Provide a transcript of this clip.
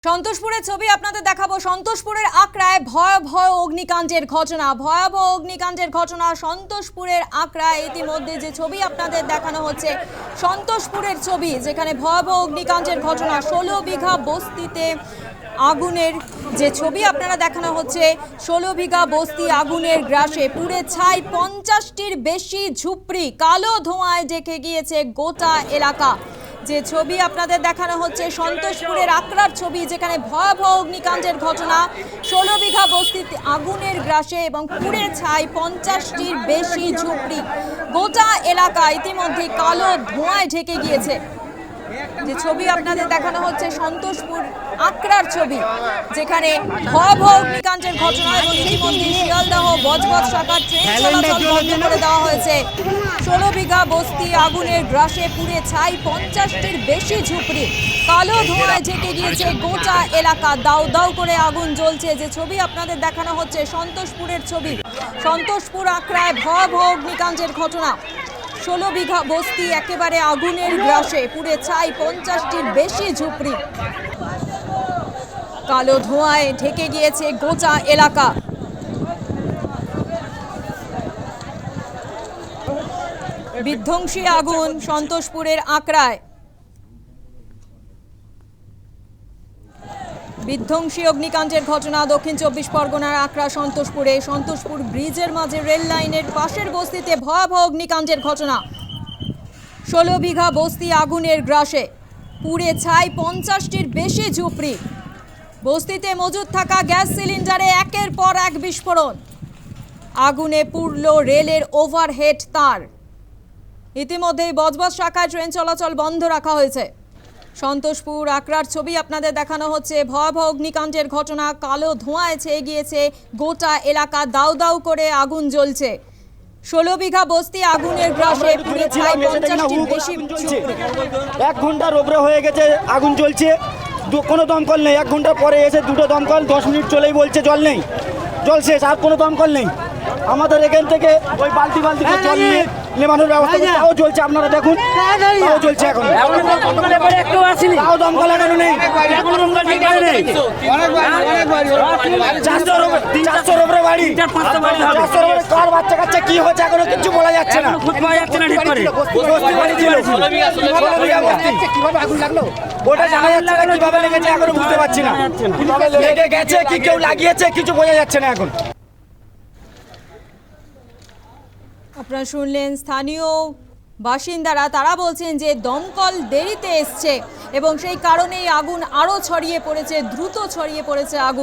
সন্তোষপুরের ছবি আপনাদের দেখাবো। সন্তোষপুরের আকরায় ভয়াবহ অগ্নিকাণ্ডের ঘটনা সন্তোষপুরের আকরায়। ইতিমধ্যে যে ছবি আপনাদের দেখানো হচ্ছে সন্তোষপুরের ছবি, যেখানে ভয়াবহ অগ্নিকাণ্ডের ঘটনা। 16 বিঘা বস্তিতে আগুনের যে ছবি আপনারা দেখানো হচ্ছে, 16 বিঘা বস্তি আগুনের গ্রাসে, পুড়ে ছাই 50টির বেশি ঝুপড়ি, কালো ধোঁয়ায় ঢেকে গিয়েছে গোটা এলাকা। যে ছবি আপনাদের দেখানো হচ্ছে সন্তোষপুরের আকরার ছবি, যেখানে ভয়াবহ অগ্নিকাণ্ডের ঘটনা। 16 বিঘা বস্তিতে আগুনের গ্রাসে এবং পুড়ে ছাই 50টির বেশি ঝুপড়ি, গোটা এলাকা ইতিমধ্যে কালো ধোঁয়ায় ঢেকে গিয়েছে। যে ছবি আপনাদের দেখানো হচ্ছে সন্তোষপুর আকরার ছবি, যেখানে ভয়াবহ অগ্নিকাণ্ডের ঘটনা এবং ইতিমধ্যে শিয়ালদহ বজবজ শাখার ট্রেন চলাচল বন্ধ করে দেওয়া হয়েছে। 16 বিঘা বস্তি আগুনের গ্রাসে, পুড়ে ছাই 50টির বেশি ঝুপড়ি, কালো ধোঁয়ায় ঢেকে গিয়েছে গোটা এলাকা। দাউ দাউ করে আগুন জ্বলছে। যে ছবি আপনাদের দেখানো হচ্ছে সন্তোষপুরের ছবি, সন্তোষপুর আকরায় ভয়াবহ অগ্নিকাণ্ডের ঘটনা। 16 বিঘা বস্তি একেবারে আগুনের গ্রাসে, পুড়ে ছাই 50টির বেশি ঝুপড়ি, কালো ধোঁয়ায় ঢেকে গিয়েছে গোটা এলাকা। বিধ্বংসী আগুন সন্তোষপুরের আকরায়, বিধ্বংসী অগ্নিকাণ্ডের ঘটনা দক্ষিণ 24 পরগনার আকরা সন্তোষপুরে। সন্তোষপুর ব্রিজের মাঝে রেল লাইনের পাশের বস্তিতে ভয়াবহ অগ্নিকাণ্ডের ঘটনা। 16 বিঘা বস্তি আগুনের গ্রাসে, পুড়ে ছাই 50টির বেশি ঝুপড়ি, বস্তিতে মজুদ থাকা গ্যাস সিলিন্ডারে একের পর এক বিস্ফোরণ, আগুনে পুড়ল রেলের ওভারহেড তার। ইতিমধ্যেই বজবজ শাখায় ট্রেন চলাচল বন্ধ রাখা হয়েছে। সন্তোষপুর আকরার ছবি আপনাদের দেখানো হচ্ছে, ভয়াবহ অগ্নিকাণ্ডের ঘটনা, কালো ধোঁয়ায় ছেয়ে গিয়েছে গোটা এলাকা, দাউ দাউ করে আগুন জ্বলছে। 16 বিঘা বস্তি আগুনের গ্রাসে, পুড়ে ছাই 50টির বেশি ঝুপড়ি। 1 ঘন্টার উপরে হয়ে গেছে আগুন জ্বলছে, কোনো দমকল নেই। 1 ঘন্টা পরে এসে 2টো দমকল, 10 মিনিট চলেই বলছে জল নেই, জল শেষ, আর কোনো দমকল নেই। আমাদের এখান থেকে ওই বালতি করে জল নিয়ে নেমানোর ব্যবস্থা করছে, তাও চলছে। আপনারা দেখুন, তাও চলছে এখন, তাও দমকল এখনো নেই। 400-র উপরে বাড়ি, 400-র উপরে কার বাচ্চা কাচ্চা কি হচ্ছে এখনো কিছু বলা যাচ্ছে না। কিভাবে আগুন লাগলো ওটা জানা যাচ্ছে না, কিভাবে লেগেছে এখনো বুঝতে পারছি না। লেগে গেছে কি কেউ লাগিয়েছে কিছু বোঝা যাচ্ছে না এখন। আপনারা শুনলেন স্থানীয় বাসিন্দারা, তারা বলছেন যে দমকল দেরিতে এসছে এবং সেই কারণেই আগুন আরো ছড়িয়ে পড়েছে, দ্রুত ছড়িয়ে পড়েছে আগুন।